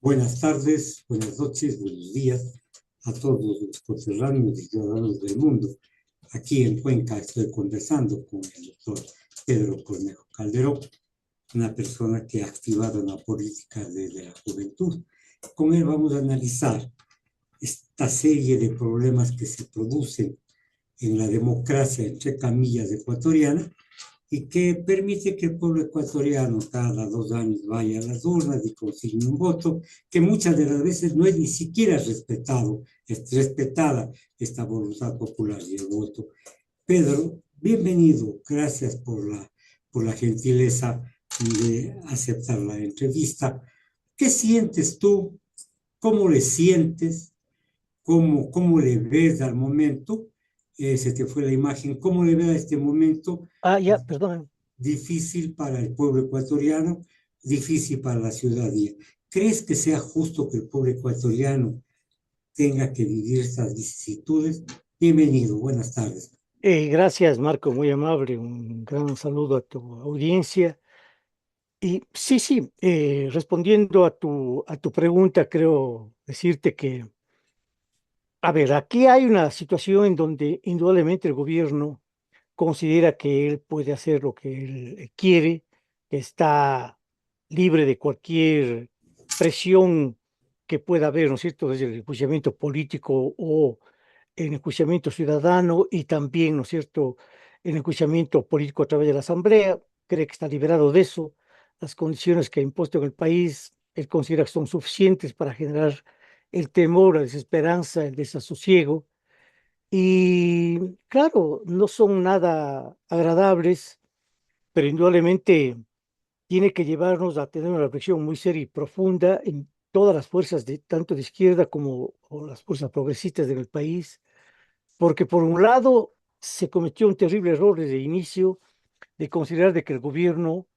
Buenas tardes, buenas noches, buenos días a todos los coterráneos y ciudadanos del mundo. Aquí en Cuenca estoy conversando con el doctor Pedro Cornejo Calderón, una persona que ha activado la política desde la juventud. Con él vamos a analizar esta serie de problemas que se producen en la democracia, entre comillas, ecuatoriana, y que permite que el pueblo ecuatoriano cada 2 años vaya a las urnas y consigne un voto, que muchas de las veces no es ni siquiera respetada esta voluntad popular y el voto. Pedro, bienvenido, gracias por la gentileza de aceptar la entrevista. ¿Qué sientes tú? ¿Cómo le sientes? ¿Cómo le ves al momento? Se te fue la imagen. ¿Cómo le ves a este momento? Ya, perdón. Difícil para el pueblo ecuatoriano, difícil para la ciudadanía. ¿Crees que sea justo que el pueblo ecuatoriano tenga que vivir estas vicisitudes? Bienvenido, buenas tardes. Gracias, Marco, muy amable. Un gran saludo a tu audiencia. Y sí, sí, respondiendo a tu pregunta, creo decirte que, a ver, aquí hay una situación en donde indudablemente el gobierno considera que él puede hacer lo que él quiere, que está libre de cualquier presión que pueda haber, ¿no es cierto?, desde el enjuiciamiento político o el enjuiciamiento ciudadano y también, ¿no es cierto?, el enjuiciamiento político a través de la Asamblea. Cree que está liberado de eso. Las condiciones que ha impuesto en el país, él considera que son suficientes para generar el temor, la desesperanza, el desasosiego. Y claro, no son nada agradables, pero indudablemente tiene que llevarnos a tener una reflexión muy seria y profunda en todas las fuerzas, tanto de izquierda como o las fuerzas progresistas del país, porque por un lado se cometió un terrible error desde el inicio de considerar de que el gobierno,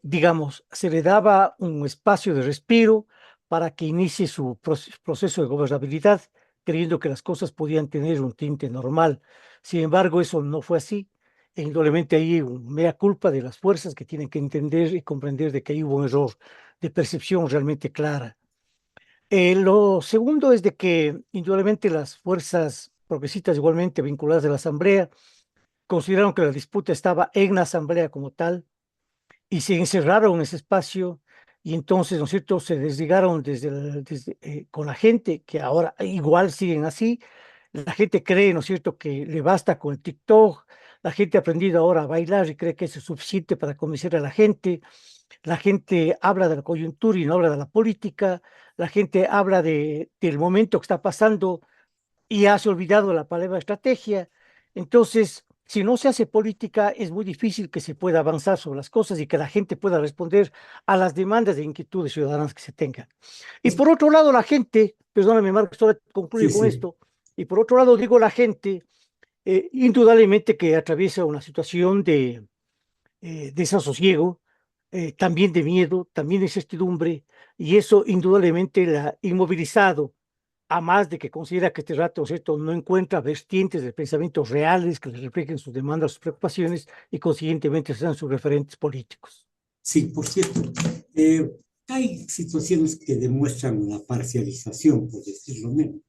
digamos, se le daba un espacio de respiro para que inicie su proceso de gobernabilidad, creyendo que las cosas podían tener un tinte normal. Sin embargo, eso no fue así. E indudablemente hay un mea culpa de las fuerzas que tienen que entender y comprender de que ahí hubo un error de percepción realmente clara. Lo segundo es de que indudablemente las fuerzas progresistas igualmente vinculadas a la Asamblea consideraron que la disputa estaba en la Asamblea como tal y se encerraron en ese espacio y entonces, ¿no es cierto?, se desligaron con la gente, que ahora igual siguen así. La gente cree, ¿no es cierto?, que le basta con el TikTok. La gente ha aprendido ahora a bailar y cree que eso es suficiente para convencer a la gente. La gente habla de la coyuntura y no habla de la política. La gente habla del momento que está pasando y has olvidado la palabra estrategia. Entonces, si no se hace política, es muy difícil que se pueda avanzar sobre las cosas y que la gente pueda responder a las demandas de inquietudes ciudadanas que se tengan. Y Es- por otro lado, la gente, perdóname, Marcos, solo sí, concluyo con sí, esto, y por otro lado, digo la gente, indudablemente que atraviesa una situación de desasosiego, también de miedo, también de incertidumbre, y eso indudablemente la ha inmovilizado, a más de que considera que este rato, ¿cierto?, no encuentra vertientes de pensamientos reales que le reflejen sus demandas, sus preocupaciones y consiguientemente sean sus referentes políticos. sí, por cierto. eh, Hay situaciones que demuestran una parcialización, por decirlo menos,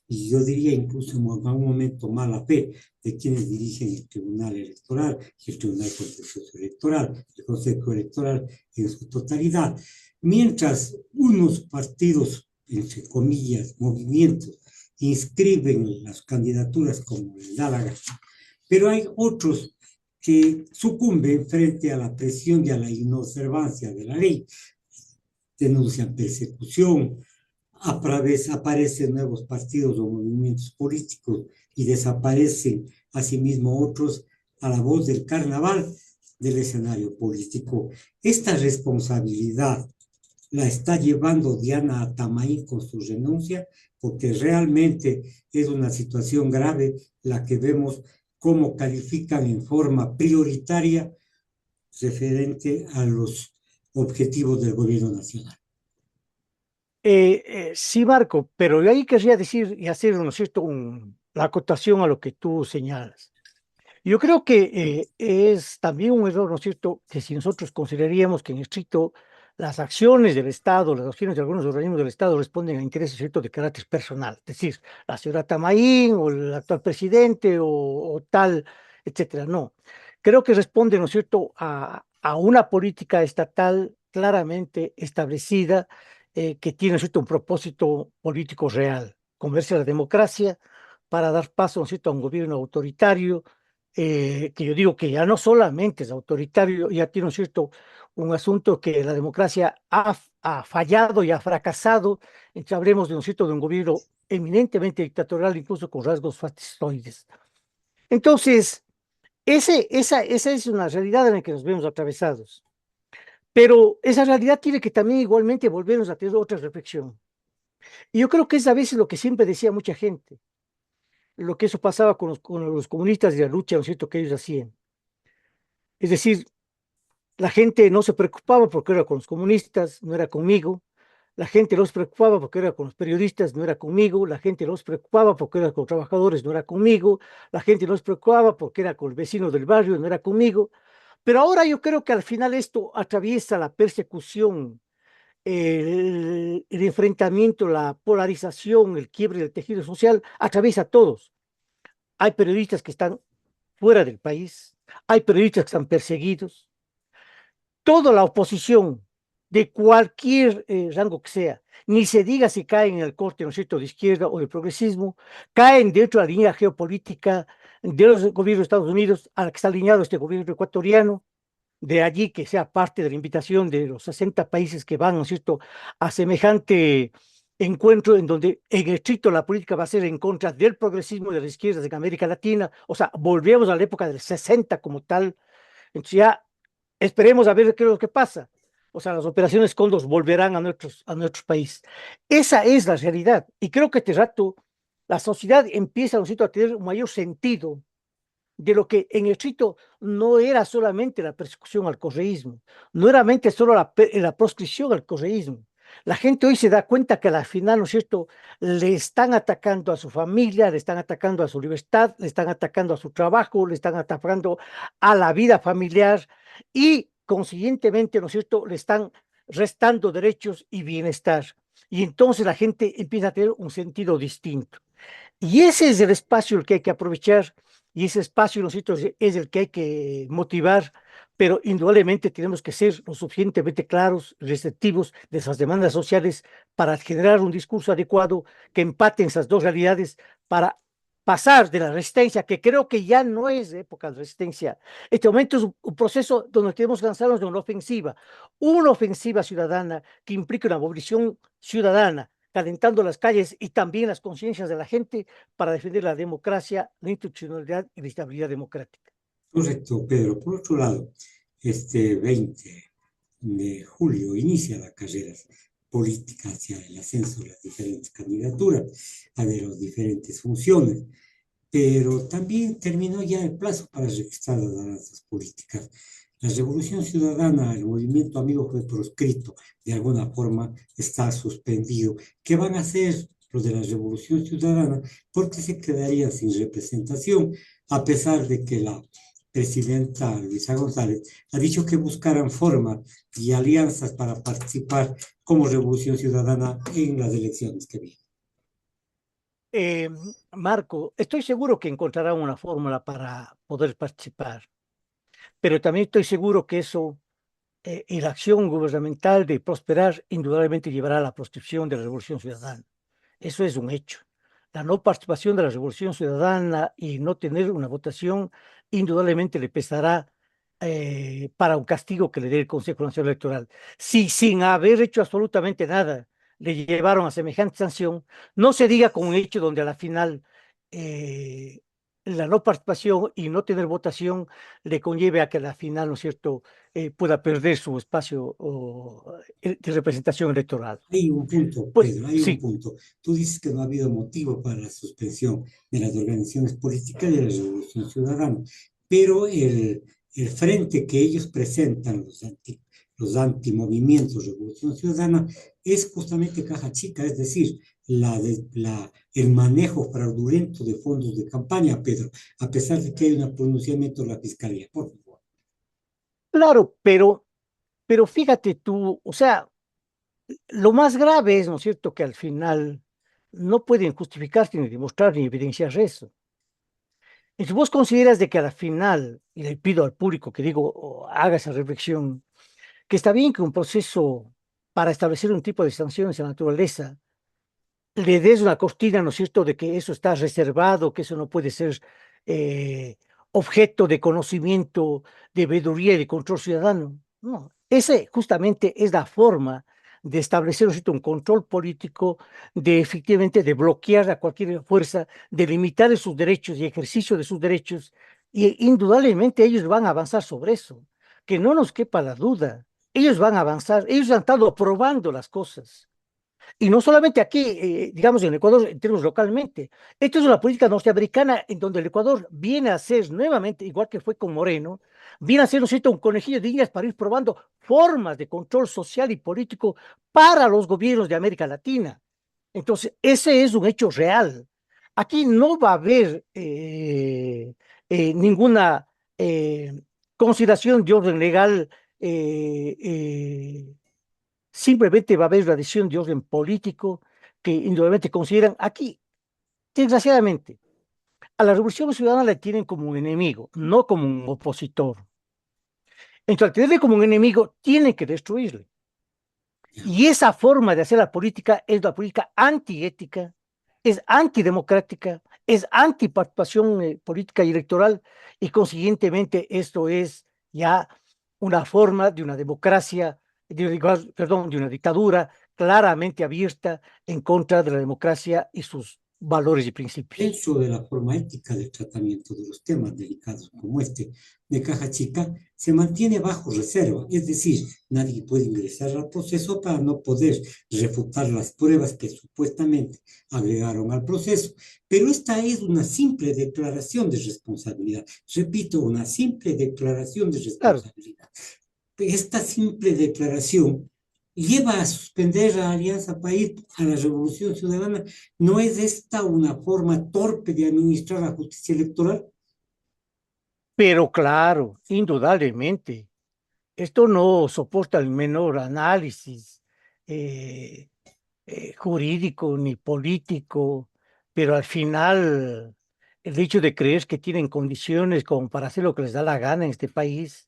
y yo diría incluso en algún momento mala fe de quienes dirigen el Tribunal Electoral y el Tribunal Contencioso Electoral, el Consejo Electoral en su totalidad. Mientras unos partidos, entre comillas, movimientos, inscriben las candidaturas como les da la gana, pero hay otros que sucumben frente a la presión y a la inobservancia de la ley, denuncian persecución, aparecen nuevos partidos o movimientos políticos y desaparecen asimismo otros a la voz del carnaval del escenario político. Esta responsabilidad la está llevando Diana Atamaín con su renuncia, porque realmente es una situación grave la que vemos cómo califican en forma prioritaria referente a los objetivos del gobierno nacional. Sí, Marco, pero yo ahí querría decir y hacer, ¿no es cierto?, la acotación a lo que tú señalas. Yo creo que es también un error, ¿no es cierto?, que si nosotros consideraríamos que en estricto las acciones del Estado, las acciones de algunos organismos del Estado responden a intereses ciertos de carácter personal, es decir, la señora Tamaín o el actual presidente o tal, etcétera. No, creo que responde, ¿no es cierto?, a una política estatal claramente establecida que tiene, ¿no es cierto?, un propósito político real, convertir la democracia para dar paso, ¿no es cierto?, a un gobierno autoritario, que yo digo que ya no solamente es autoritario, ya tiene, ¿no es cierto?, un asunto que la democracia ha fallado y ha fracasado. Entonces hablemos de un sitio de un gobierno eminentemente dictatorial, incluso con rasgos fascistoides. Entonces, esa es una realidad en la que nos vemos atravesados. Pero esa realidad tiene que también igualmente volvernos a tener otra reflexión. Y yo creo que es a veces lo que siempre decía mucha gente, lo que eso pasaba con los comunistas y la lucha, ¿no es cierto?, que ellos hacían. Es decir, la gente no se preocupaba porque era con los comunistas, no era conmigo. La gente no se preocupaba porque era con los periodistas, no era conmigo. La gente no se preocupaba porque era con trabajadores, no era conmigo. La gente no se preocupaba porque era con el vecino del barrio, no era conmigo. Pero ahora yo creo que al final esto atraviesa la persecución, el enfrentamiento, la polarización, el quiebre del tejido social, atraviesa a todos. Hay periodistas que están fuera del país, hay periodistas que están perseguidos, toda la oposición de cualquier rango que sea, ni se diga si caen en el corte, ¿no es cierto?, de izquierda o del progresismo, caen dentro de la línea geopolítica de los gobiernos de Estados Unidos a la que está alineado este gobierno ecuatoriano, de allí que sea parte de la invitación de los 60 países que van, ¿no es cierto?, a semejante encuentro en donde en estricto la política va a ser en contra del progresismo de las izquierdas en América Latina, o sea, volvemos a la época del 60 como tal. Entonces ya esperemos a ver qué es lo que pasa. O sea, las operaciones Cóndor volverán a nuestros países. Esa es la realidad. Y creo que este rato la sociedad empieza, ¿no es cierto?, a tener un mayor sentido de lo que en estricto no era solamente la persecución al correísmo, no era mente solo la proscripción al correísmo. La gente hoy se da cuenta que al final, ¿no es cierto?, le están atacando a su familia, le están atacando a su libertad, le están atacando a su trabajo, le están atacando a la vida familiar y consiguientemente, ¿no es cierto?, le están restando derechos y bienestar. Y entonces la gente empieza a tener un sentido distinto. Y ese es el espacio el que hay que aprovechar y ese espacio nosotros es el que hay que motivar, pero indudablemente tenemos que ser lo suficientemente claros, receptivos de esas demandas sociales para generar un discurso adecuado que empate esas dos realidades para pasar de la resistencia, que creo que ya no es época de resistencia. Este momento es un proceso donde tenemos que lanzarnos de una ofensiva ciudadana que implique una movilización ciudadana calentando las calles y también las conciencias de la gente para defender la democracia, la institucionalidad y la estabilidad democrática. Correcto, Pedro. Por otro lado, este 20 de julio inicia la carrera política hacia el ascenso de las diferentes candidaturas, a de las diferentes funciones, pero también terminó ya el plazo para registrar las alianzas políticas. La Revolución Ciudadana, el movimiento amigo fue proscrito, de alguna forma está suspendido. ¿Qué van a hacer los de la Revolución Ciudadana? Porque se quedarían sin representación, a pesar de que la presidenta Luisa González ha dicho que buscarán formas y alianzas para participar como Revolución Ciudadana en las elecciones que vienen. Eh, Marco, estoy seguro que encontrará una fórmula para poder participar, pero también estoy seguro que eso y la acción gubernamental de prosperar indudablemente llevará a la proscripción de la Revolución Ciudadana. Eso es un hecho. La no participación de la Revolución Ciudadana y no tener una votación indudablemente le pesará para un castigo que le dé el Consejo Nacional Electoral. Si sin haber hecho absolutamente nada le llevaron a semejante sanción, no se diga con un hecho donde a la final eh, la no participación y no tener votación le conlleve a que a la final, ¿no es cierto?, pueda perder su espacio de representación electoral. Hay un punto, Pues Pedro, hay un sí, punto. Tú dices que no ha habido motivo para la suspensión de las organizaciones políticas de la Revolución Ciudadana, pero el frente que ellos presentan, los antimovimientos Revolución Ciudadana, es justamente caja chica, es decir, el manejo fraudulento de fondos de campaña, Pedro, a pesar de que hay un pronunciamiento de la Fiscalía. Por favor. claro, pero Pero fíjate tú, o sea, lo más grave es, ¿no es cierto?, que al final no pueden justificarse ni demostrar ni evidenciar eso. Y si vos consideras de que al final, y le pido al público que digo, haga esa reflexión, que está bien que un proceso para establecer un tipo de sanciones en la naturaleza le des una costina, ¿no es cierto?, de que eso está reservado, que eso no puede ser eh, objeto de conocimiento, de veeduría y de control ciudadano. No, ese justamente es la forma de establecer, ¿no es cierto?, un control político, de efectivamente de bloquear a cualquier fuerza, de limitar sus derechos y ejercicio de sus derechos, y indudablemente ellos van a avanzar sobre eso, que no nos quepa la duda. Ellos van a avanzar, ellos han estado probando las cosas. Y no solamente aquí, digamos en Ecuador, en términos localmente. Esto es una política norteamericana en donde el Ecuador viene a ser nuevamente, igual que fue con Moreno, viene a ser, ¿no es cierto?, un conejillo de indias para ir probando formas de control social y político para los gobiernos de América Latina. Entonces, ese es un hecho real. Aquí no va a haber ninguna eh, consideración de orden legal simplemente va a haber una decisión de orden político que indudablemente consideran aquí, desgraciadamente, a la Revolución Ciudadana la tienen como un enemigo, no como un opositor. Entonces, al tenerle como un enemigo, tienen que destruirle. Y esa forma de hacer la política es la política antiética, es antidemocrática, es antiparticipación política y electoral, y consiguientemente esto es ya una forma de una democracia, perdón, de una dictadura claramente abierta en contra de la democracia y sus valores y principios. Dentro de la forma ética de tratamiento de los temas delicados como este de Caja Chica, se mantiene bajo reserva, es decir, nadie puede ingresar al proceso para no poder refutar las pruebas que supuestamente agregaron al proceso. Pero esta es una simple declaración de responsabilidad. Repito, una simple declaración de Claro, responsabilidad. Esta simple declaración lleva a suspender a Alianza País, a la Revolución Ciudadana. ¿No es esta una forma torpe de administrar la justicia electoral? pero claro, indudablemente. Esto no soporta el menor análisis eh, jurídico ni político, pero al final el hecho de creer que tienen condiciones como para hacer lo que les da la gana en este país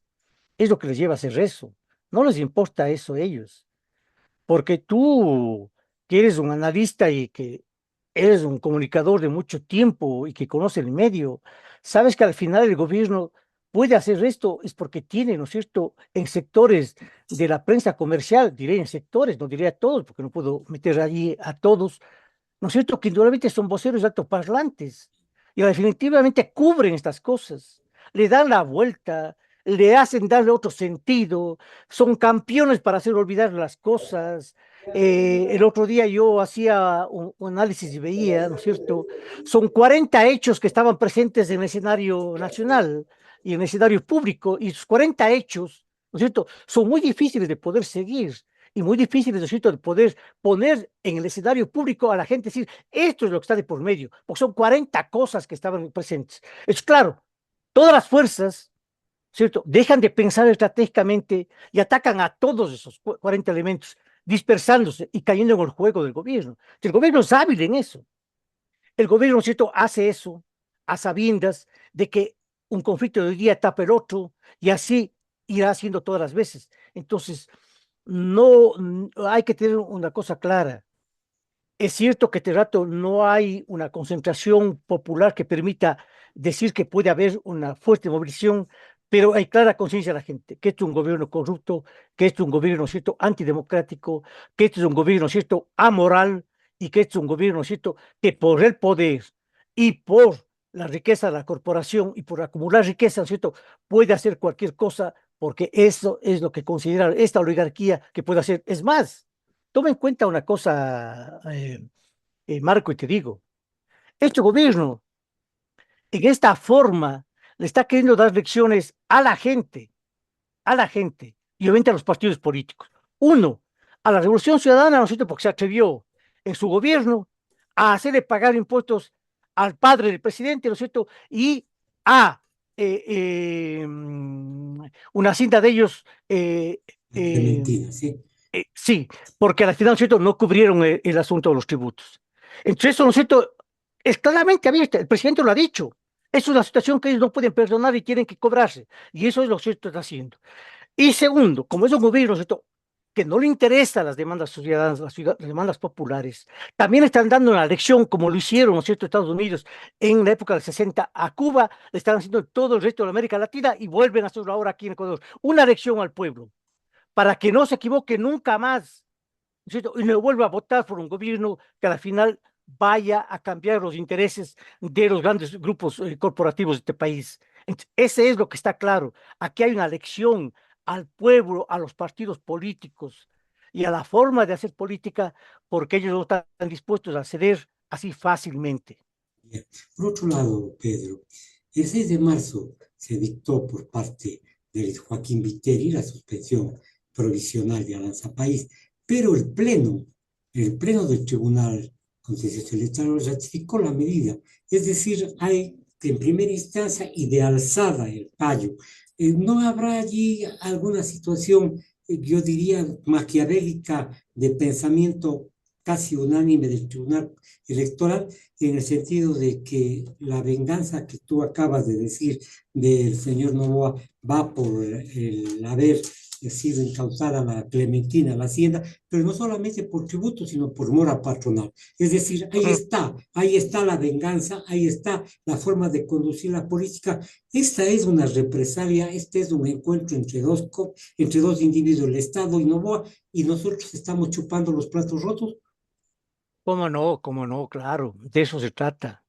es lo que les lleva a hacer eso. No les importa eso a ellos. Porque tú, que eres un analista y que eres un comunicador de mucho tiempo y que conoce el medio, sabes que al final el gobierno puede hacer esto es porque tiene, ¿no es cierto?, en sectores de la prensa comercial, diré en sectores, no diré a todos, porque no puedo meter allí a todos, ¿no es cierto?, que indudablemente son voceros altoparlantes y definitivamente cubren estas cosas, le dan la vuelta, le hacen darle otro sentido, son campeones para hacer olvidar las cosas. El otro día yo hacía un análisis y veía, ¿no es cierto? Son 40 hechos que estaban presentes en el escenario nacional y en el escenario público, y esos 40 hechos, ¿no es cierto?, son muy difíciles de poder seguir y muy difíciles, ¿no es cierto?, de poder poner en el escenario público a la gente, decir, esto es lo que está de por medio, porque son 40 cosas que estaban presentes. Es claro, todas las fuerzas, ¿cierto?, dejan de pensar estratégicamente y atacan a todos esos 40 elementos, dispersándose y cayendo en el juego del gobierno. El gobierno es hábil en eso. El gobierno, ¿cierto?, hace eso a sabiendas de que un conflicto de hoy día tapa el otro y así irá haciendo todas las veces. Entonces, no hay que tener una cosa clara. Es cierto que este rato no hay una concentración popular que permita decir que puede haber una fuerte movilización, pero hay clara conciencia de la gente que esto es un gobierno corrupto, que esto es un gobierno, ¿cierto?, antidemocrático, que esto es un gobierno, ¿cierto?, amoral y que esto es un gobierno, ¿cierto?, que por el poder y por la riqueza de la corporación y por acumular riqueza, ¿cierto?, puede hacer cualquier cosa porque eso es lo que considera esta oligarquía que puede hacer. Es más, toma en cuenta una cosa, Marco, y te digo, este gobierno en esta forma le está queriendo dar lecciones a la gente, y obviamente a los partidos políticos. Uno, a la Revolución Ciudadana, ¿no es cierto?, porque se atrevió en su gobierno a hacerle pagar impuestos al padre del presidente, ¿no es cierto?, y a una cinta de ellos La Eh, Clementina, sí. sí, porque al final, ¿no es cierto?, no cubrieron el asunto de los tributos. Entonces, eso, ¿no es cierto?, es claramente abierta, el presidente lo ha dicho. Es una situación que ellos no pueden perdonar y tienen que cobrarse. Y eso es lo cierto que está haciendo. Y segundo, como es un gobierno, ¿no es cierto?, que no le interesan las demandas ciudadanas, las demandas populares, también están dando una lección, como lo hicieron, ¿no es cierto?, Estados Unidos en la época del 60 a Cuba, le están haciendo en todo el resto de América Latina y vuelven a hacerlo ahora aquí en Ecuador. Una lección al pueblo, para que no se equivoque nunca más, ¿no es cierto?, y no vuelva a votar por un gobierno que al final vaya a cambiar los intereses de los grandes grupos corporativos de este país. Ese es lo que está claro. Aquí hay una lección al pueblo, a los partidos políticos y a la forma de hacer política, porque ellos no están dispuestos a ceder así fácilmente. Bien. Por otro lado, Pedro, el 6 de marzo se dictó por parte de Joaquín Viteri la suspensión provisional de Avanza País, pero el pleno del Tribunal Contencioso Electoral ratificó la medida. Es decir, hay en primera instancia y de alzada el fallo. ¿No habrá allí alguna situación, yo diría, maquiavélica de pensamiento casi unánime del Tribunal Electoral, en el sentido de que la venganza que tú acabas de decir del señor Novoa va por el haber sido encausada la Clementina, la Hacienda, pero no solamente por tributo, sino por mora patronal? Es decir, ahí está la venganza, ahí está la forma de conducir la política. Esta es una represalia, este es un encuentro entre dos individuos, el Estado y Novoa, y nosotros estamos chupando los platos rotos. Cómo no, claro, de eso se trata.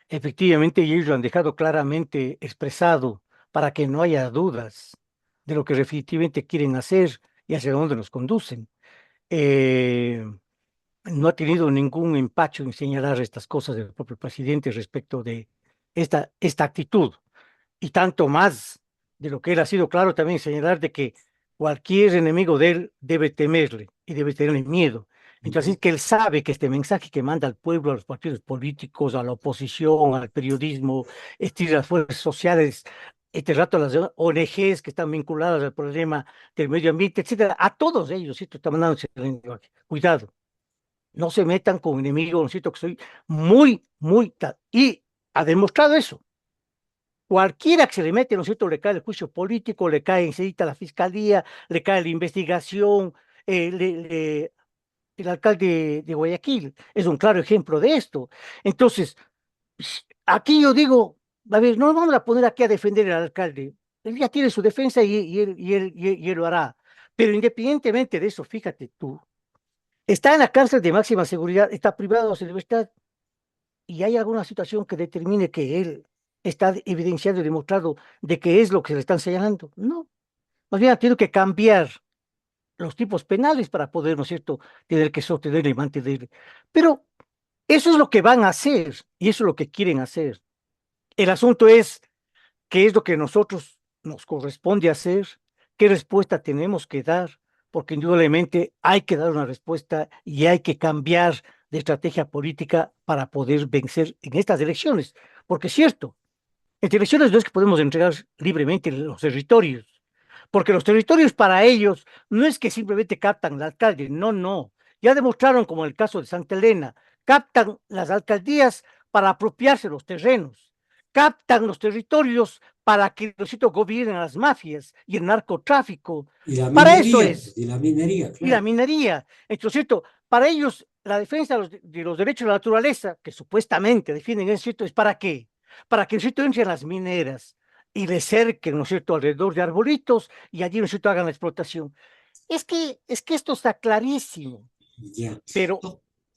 Efectivamente, y ellos lo han dejado claramente expresado para que no haya dudas de lo que definitivamente quieren hacer y hacia dónde nos conducen. Eh, no ha tenido ningún empacho en señalar estas cosas del propio presidente respecto de esta actitud, y tanto más de lo que él ha sido claro también señalar de que cualquier enemigo de él debe temerle y debe tenerle miedo. Entonces, que él sabe que este mensaje que manda al pueblo, a los partidos políticos, a la oposición, al periodismo, las fuerzas sociales, este rato a las ONGs que están vinculadas al problema del medio ambiente, etcétera, a todos ellos, ¿cierto?, está mandando ese lenguaje. Cuidado, no se metan con enemigos, ¿no es cierto?, que soy y ha demostrado eso. Cualquiera que se le mete, ¿no es cierto?, le cae el juicio político, le cae enseguida la fiscalía, le cae la investigación. El alcalde de Guayaquil es un claro ejemplo de esto. Entonces, aquí yo digo, a ver, no nos vamos a poner aquí a defender al alcalde. Él ya tiene su defensa y él lo hará. Pero independientemente de eso, fíjate tú, está en la cárcel de máxima seguridad, está privado de su libertad, y hay alguna situación que determine que él está evidenciado y demostrado de que es lo que se le están señalando. No, más bien ha tenido que cambiar los tipos penales para poder, ¿no es cierto?, tener que sostenerle y mantenerle. Pero eso es lo que van a hacer y eso es lo que quieren hacer. El asunto es qué es lo que nosotros nos corresponde hacer, qué respuesta tenemos que dar, porque indudablemente hay que dar una respuesta y hay que cambiar de estrategia política para poder vencer en estas elecciones. Porque es cierto, en elecciones no es que podemos entregar libremente los territorios, porque los territorios para ellos no es que simplemente captan al alcalde, no, no. Ya demostraron, como en el caso de Santa Elena, captan las alcaldías para apropiarse los terrenos, captan los territorios para que los sitios gobiernen a las mafias y el narcotráfico. Para eso es, Y la minería, y la claro. minería. Entonces, ¿cierto? Para ellos, la defensa de los derechos de la naturaleza, que supuestamente defienden, ¿es cierto?, ¿es para qué? Para que, ¿no es cierto?, entren las mineras y les cerquen, ¿no es cierto?, alrededor de arbolitos y allí, ¿no es cierto?, hagan la explotación. Es que esto está clarísimo, Ya. pero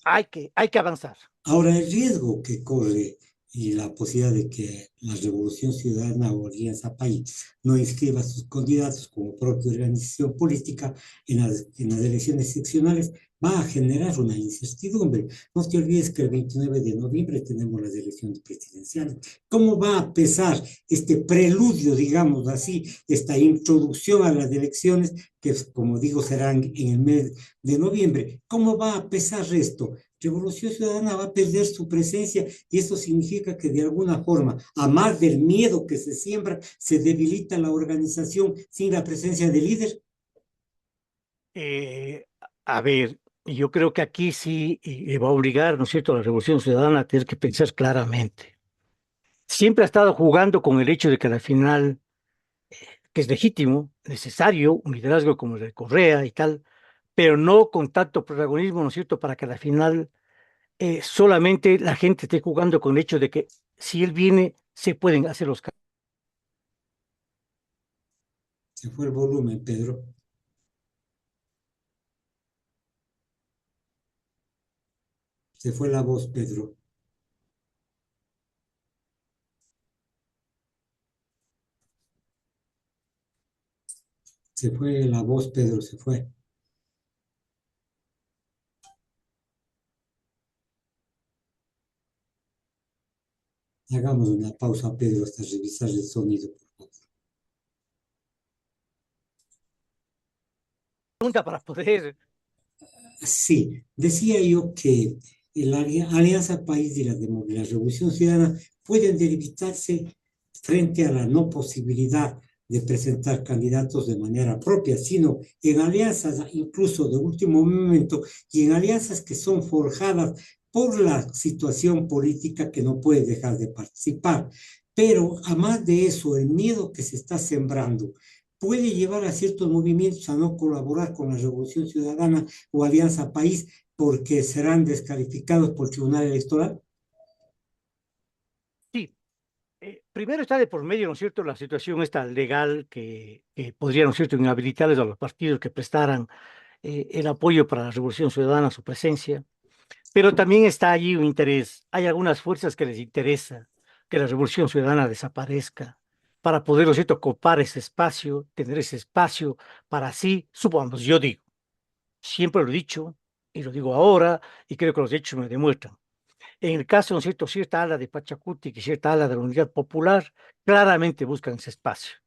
hay que avanzar. Ahora, el riesgo que corre y la posibilidad de que la Revolución Ciudadana o Alianza País no inscriba a sus candidatos como propia organización política en las elecciones seccionales va a generar una incertidumbre. No te olvides que el 29 de noviembre tenemos las elecciones presidenciales. ¿Cómo va a pesar este preludio, digamos así, esta introducción a las elecciones que, como digo, serán en el mes de noviembre? ¿Cómo va a pesar esto? Revolución Ciudadana va a perder su presencia y eso significa que de alguna forma, a más del miedo que se siembra, se debilita la organización sin la presencia del líder. Eh, a ver, yo creo que aquí sí va a obligar, ¿no es cierto?, a la Revolución Ciudadana a tener que pensar claramente. Siempre ha estado jugando con el hecho de que al final, que es legítimo, necesario, un liderazgo como el de Correa y tal, pero no con tanto protagonismo, ¿no es cierto?, para que al final solamente la gente esté jugando con el hecho de que si él viene, se pueden hacer los cambios. Se fue el volumen, Pedro. Se fue la voz, Pedro. Se fue la voz, Pedro, se fue. Hagamos una pausa, Pedro, hasta revisar el sonido, por favor. Pregunta para poder. Sí, decía yo que la Alianza País y la Revolución Ciudadana pueden delimitarse frente a la no posibilidad de presentar candidatos de manera propia, sino en alianzas incluso de último momento y en alianzas que son forjadas por la situación política que no puede dejar de participar. Pero además de eso, el miedo que se está sembrando puede llevar a ciertos movimientos a no colaborar con la Revolución Ciudadana o Alianza País porque serán descalificados por el Tribunal Electoral. Sí, primero está de por medio, ¿no es cierto?, la situación esta legal que podría, ¿no es cierto?, inhabilitarles a los partidos que prestaran el apoyo para la Revolución Ciudadana, su presencia. Pero también está allí un interés. Hay algunas fuerzas que les interesa que la Revolución Ciudadana desaparezca para poder, ¿no es cierto?, copar ese espacio, tener ese espacio para sí, supongamos, yo digo, siempre lo he dicho y lo digo ahora y creo que los hechos me demuestran. En el caso, ¿no es cierto?, cierta ala de Pachacuti y cierta ala de la Unidad Popular claramente buscan ese espacio.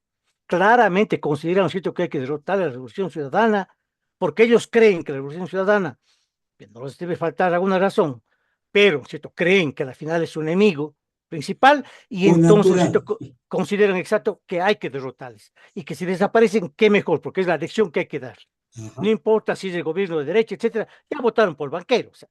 Claramente consideran, ¿no es cierto?, que hay que derrotar a la Revolución Ciudadana porque ellos creen que la Revolución Ciudadana, que no les debe faltar alguna razón, pero, ¿no es cierto?, creen que al final es su enemigo principal y Con entonces, ¿no es natural. cierto?, consideran exacto que hay que derrotarles y que si desaparecen, qué mejor, porque es la lección que hay que dar. No Ajá, importa si es el gobierno de derecha, etcétera, ya votaron por banqueros,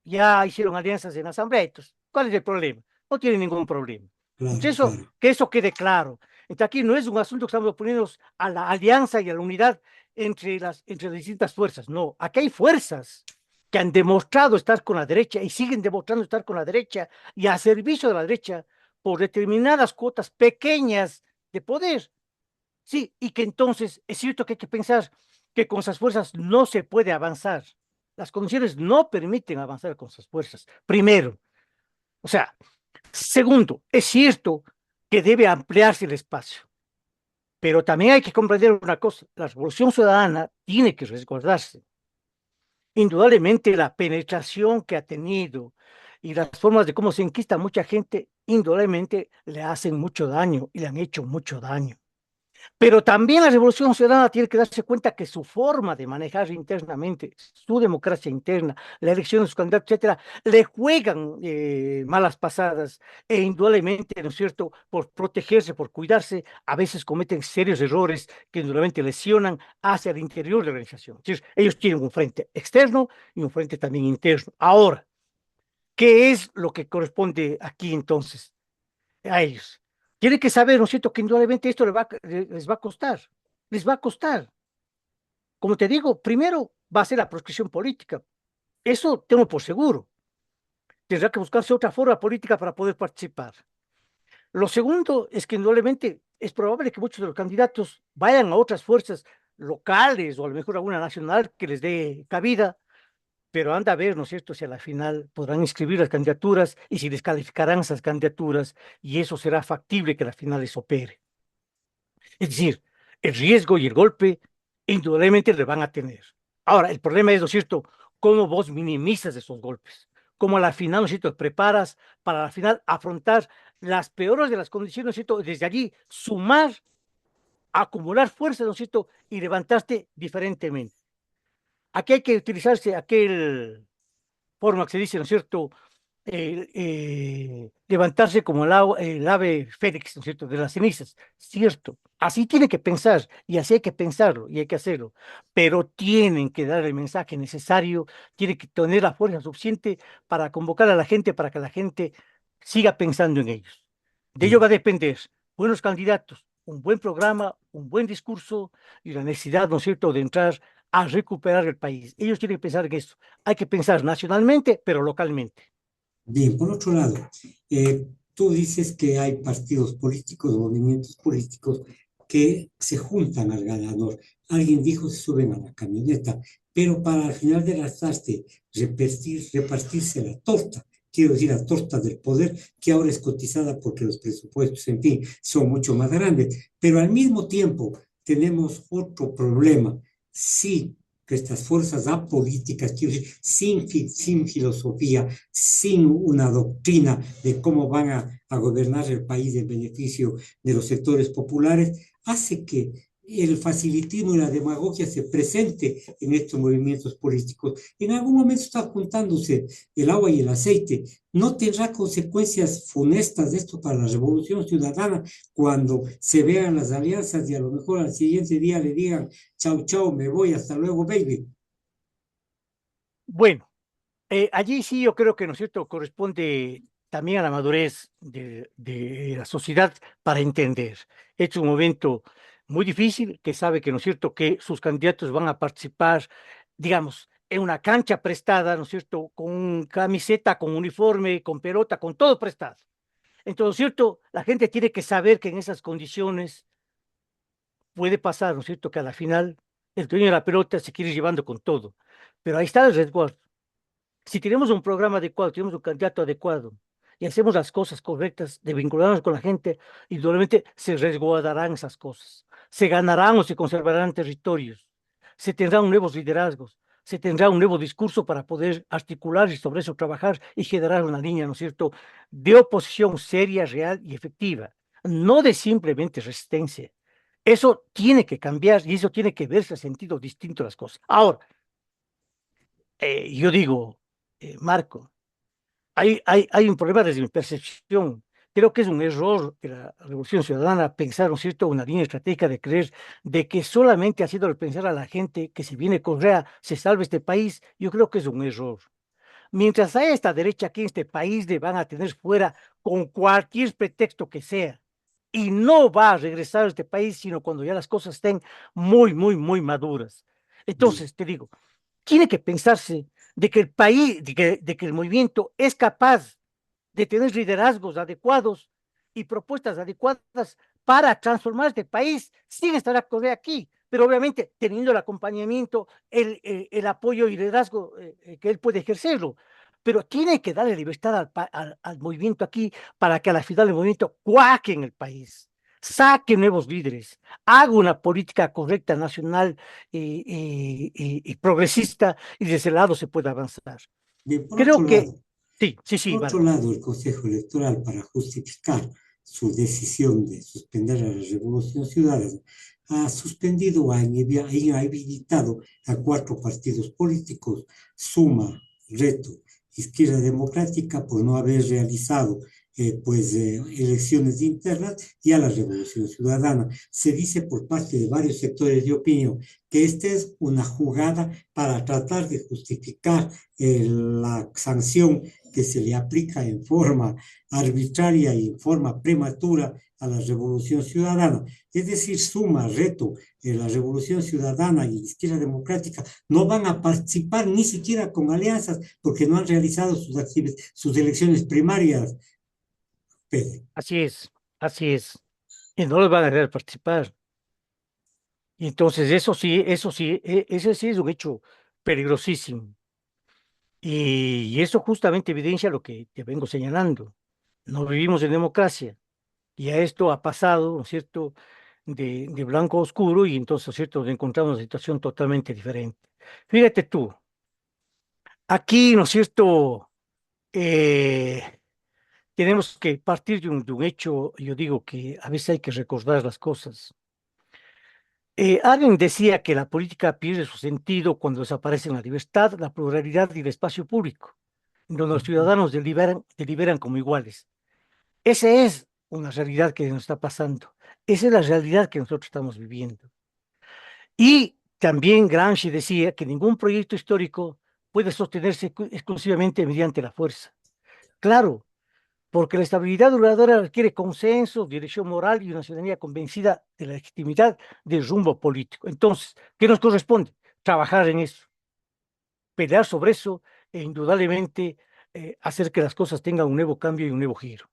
ya hicieron alianzas en asamblea. Entonces, ¿cuál es el problema? No tienen ningún problema. claro, Entonces, claro. que eso quede claro. Entonces, aquí no es un asunto que estamos poniendo a la alianza y a la unidad entre las distintas fuerzas. No, aquí hay fuerzas que han demostrado estar con la derecha y siguen demostrando estar con la derecha y a servicio de la derecha por determinadas cuotas pequeñas de poder. Sí, y que entonces es cierto que hay que pensar que con esas fuerzas no se puede avanzar. Las condiciones no permiten avanzar con esas fuerzas. Primero, o sea, segundo, es cierto que debe ampliarse el espacio, pero también hay que comprender una cosa, la revolución ciudadana tiene que resguardarse. Indudablemente la penetración que ha tenido y las formas de cómo se enquista a mucha gente, indudablemente le hacen mucho daño y le han hecho mucho daño. Pero también la Revolución Ciudadana tiene que darse cuenta que su forma de manejar internamente, su democracia interna, la elección de sus candidatos, etcétera, le juegan malas pasadas e indudablemente, ¿no es cierto?, por protegerse, por cuidarse, a veces cometen serios errores que indudablemente lesionan hacia el interior de la organización. Entonces, ellos tienen un frente externo y un frente también interno. Ahora, ¿qué es lo que corresponde aquí entonces a ellos? Tienen que saber, ¿no es cierto?, que indudablemente esto les va a costar, les va a costar. Como te digo, primero va a ser la proscripción política. Eso tengo por seguro. Tendrá que buscarse otra forma política para poder participar. Lo segundo es que indudablemente es probable que muchos de los candidatos vayan a otras fuerzas locales o a lo mejor a una nacional que les dé cabida, pero anda a ver, ¿no es cierto?, si a la final podrán inscribir las candidaturas y si descalificarán esas candidaturas y eso será factible que a la final les opere. Es decir, el riesgo y el golpe indudablemente le van a tener. Ahora, el problema es, ¿no es cierto?, cómo vos minimizas esos golpes, cómo a la final, ¿no es cierto?, te preparas para al final afrontar las peores de las condiciones, ¿no es cierto?, desde allí sumar, acumular fuerza, ¿no es cierto?, y levantarte diferentemente. Aquí hay que utilizarse aquel forma que se dice, ¿no es cierto?, levantarse como el ave fénix, ¿no es cierto?, de las cenizas, cierto. Así tiene que pensar y así hay que pensarlo y hay que hacerlo, pero tienen que dar el mensaje necesario, tienen que tener la fuerza suficiente para convocar a la gente, para que la gente siga pensando en ellos. De ello va a Bien, depender buenos candidatos, un buen programa, un buen discurso y la necesidad, ¿no es cierto?, de entrar a recuperar el país. Ellos tienen que pensar en esto. Hay que pensar nacionalmente, pero localmente. bien, por otro lado, tú dices que hay partidos políticos, movimientos políticos que se juntan al ganador. Alguien dijo se suben a la camioneta, pero para al final de las tardes repartirse la torta, quiero decir, la torta del poder, que ahora es cotizada porque los presupuestos, en fin, son mucho más grandes. Pero al mismo tiempo tenemos otro problema. Sí, que estas fuerzas apolíticas, quiero decir, sin filosofía, sin una doctrina de cómo van a gobernar el país en beneficio de los sectores populares, hace que el facilitismo y la demagogia se presente en estos movimientos políticos. En algún momento está juntándose el agua y el aceite. ¿No tendrá consecuencias funestas esto para la revolución ciudadana cuando se vean las alianzas y a lo mejor al siguiente día le digan, chau, chau, me voy, hasta luego, baby? Bueno, allí sí yo creo que, ¿no es cierto?, corresponde también a la madurez de la sociedad para entender. Es un momento muy difícil, que sabe que, ¿no es cierto?, que sus candidatos van a participar, digamos, en una cancha prestada, ¿no es cierto?, con camiseta, con uniforme, con pelota, con todo prestado. Entonces, ¿cierto?, la gente tiene que saber que en esas condiciones puede pasar, ¿no es cierto?, que a la final el dueño de la pelota se quiere ir llevando con todo. Pero ahí está el resguardo. Si tenemos un programa adecuado, tenemos un candidato adecuado y hacemos las cosas correctas de vincularnos con la gente, indudablemente se resguardarán esas cosas, se ganarán o se conservarán territorios, se tendrán nuevos liderazgos, se tendrá un nuevo discurso para poder articular y sobre eso trabajar y generar una línea, ¿no es cierto?, de oposición seria, real y efectiva, no de simplemente resistencia. Eso tiene que cambiar y eso tiene que verse sentido distinto a las cosas. Ahora, yo digo, Marco, hay un problema desde mi percepción. Creo que es un error de la Revolución Ciudadana pensar, ¿no es cierto?, una línea estratégica de creer de que solamente haciéndole pensar a la gente que si viene Correa se salve este país. Yo creo que es un error. Mientras haya esta derecha aquí en este país, le van a tener fuera con cualquier pretexto que sea. Y no va a regresar a este país, sino cuando ya las cosas estén muy, muy, muy maduras. Bien, Entonces, te digo, tiene que pensarse de que el país, de que el movimiento es capaz de tener liderazgos adecuados y propuestas adecuadas para transformar este país sin estar acorde aquí, pero obviamente teniendo el acompañamiento, el apoyo y liderazgo que él puede ejercerlo. Pero tiene que darle libertad al movimiento aquí para que a la final el movimiento cuaque en el país, saque nuevos líderes, haga una política correcta, nacional y progresista, y de ese lado se puede avanzar. bien, por otro Creo que lado, sí, sí, sí, por otro Marco. lado, el Consejo Electoral, para justificar su decisión de suspender a la Revolución Ciudadana, ha suspendido o ha inhabilitado a cuatro partidos políticos, Suma, Reto, Izquierda Democrática, por no haber realizado elecciones internas y a la Revolución Ciudadana. Se dice por parte de varios sectores de opinión que esta es una jugada para tratar de justificar la sanción que se le aplica en forma arbitraria y en forma prematura a la Revolución Ciudadana. Es decir, Suma, Reto, la Revolución Ciudadana y Izquierda Democrática no van a participar ni siquiera con alianzas porque no han realizado sus elecciones primarias, Pedro. Así es, así es. Y no les van a dejar participar. Y entonces eso sí, ese sí es un hecho peligrosísimo. Y eso justamente evidencia lo que te vengo señalando. No vivimos en democracia. Y a esto ha pasado, ¿no es cierto?, de blanco a oscuro y entonces, ¿no es cierto?, nos encontramos en una situación totalmente diferente. Fíjate tú, aquí, ¿no es cierto?, eh, tenemos que partir de un hecho, yo digo que a veces hay que recordar las cosas. Alguien decía que la política pierde su sentido cuando desaparecen la libertad, la pluralidad y el espacio público. donde los ciudadanos deliberan como iguales. Esa es una realidad que nos está pasando. Esa es la realidad que nosotros estamos viviendo. Y también Gramsci decía que ningún proyecto histórico puede sostenerse exclusivamente mediante la fuerza. Claro, porque la estabilidad duradera requiere consenso, dirección moral y una ciudadanía convencida de la legitimidad del rumbo político. Entonces, ¿qué nos corresponde? Trabajar en eso, pelear sobre eso e indudablemente hacer que las cosas tengan un nuevo cambio y un nuevo giro.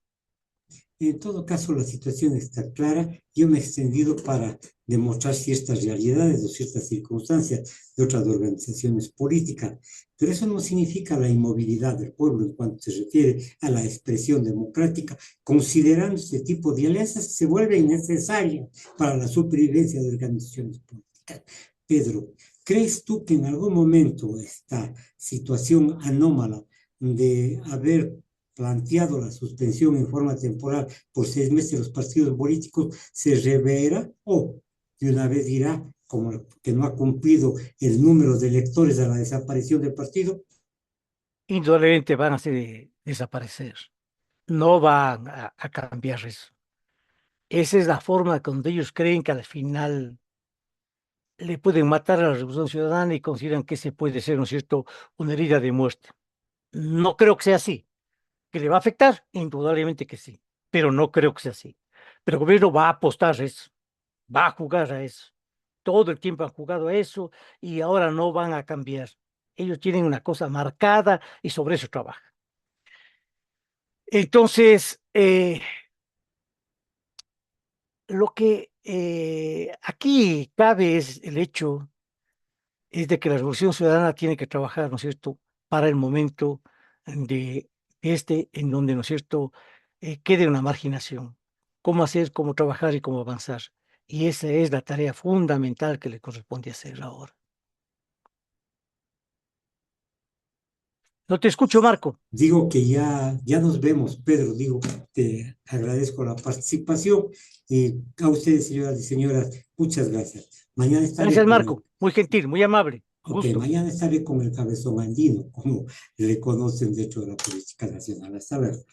En todo caso, la situación está clara. Yo me he extendido para demostrar ciertas realidades o ciertas circunstancias de otras organizaciones políticas, pero eso no significa la inmovilidad del pueblo en cuanto se refiere a la expresión democrática, considerando este tipo de alianzas se vuelven necesarias para la supervivencia de organizaciones políticas. Pedro, ¿crees tú que en algún momento esta situación anómala de haber planteado la suspensión en forma temporal por 6 meses de los partidos políticos se reverá o de una vez dirá como que no ha cumplido el número de electores a la desaparición del partido? Indudablemente van a desaparecer. No van a cambiar eso. Esa es la forma donde ellos creen que al final le pueden matar a la Revolución Ciudadana y consideran que ese puede ser, ¿no es cierto?, una herida de muerte. No creo que sea así. ¿Que le va a afectar? Indudablemente que sí, pero no creo que sea así. Pero el gobierno va a apostar a eso, va a jugar a eso. Todo el tiempo han jugado a eso y ahora no van a cambiar. Ellos tienen una cosa marcada y sobre eso trabajan. Entonces, lo que aquí cabe es el hecho es de que la Revolución Ciudadana tiene que trabajar, ¿no es cierto?, para el momento de en donde, ¿no es cierto?, quede una marginación. Cómo hacer, cómo trabajar y cómo avanzar. Y esa es la tarea fundamental que le corresponde hacer ahora. No te escucho, Marco. Digo que ya nos vemos, Pedro. Digo, te agradezco la participación y a ustedes, señoras y señoras, muchas gracias. Mañana estaré Gracias, con el, Marco. Muy gentil, muy amable. ok, Gusto. mañana estaré con el cabezón andino, como le conocen dentro de la política nacional. Hasta luego.